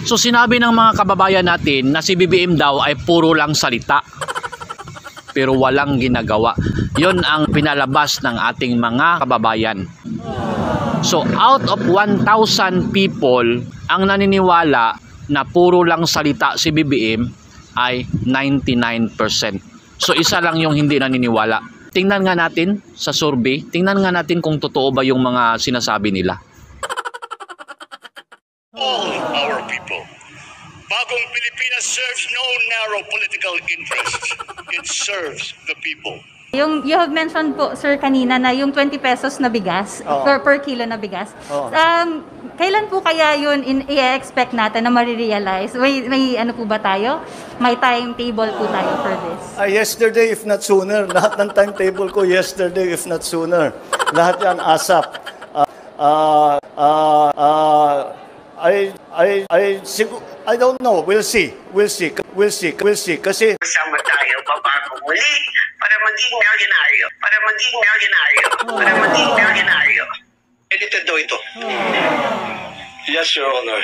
So sinabi ng mga kababayan natin na si BBM daw ay puro lang salita, pero walang ginagawa. Yon ang pinalabas ng ating mga kababayan. So out of 1,000 people, ang naniniwala na puro lang salita si BBM ay 99%. So isa lang yung hindi naniniwala. Tingnan nga natin sa survey, tingnan nga natin kung totoo ba yung mga sinasabi nila. All our people. Bagong Pilipinas serves no narrow political interest. It serves the people. You have mentioned po, sir, kanina na yung 20 pesos na bigas, per kilo na bigas. Kailan po kaya yun i-expect natin na marirealize? May ano po ba tayo? May timetable po tayo for this? Yesterday, if not sooner. Lahat ng timetable ko yesterday, if not sooner. Lahat yan ASAP. I don't know. We'll see. Kasi Sama tayo babago muli para maging milyonaryo. Para maging milyonaryo. Edited daw ito. Yes, Your Honor.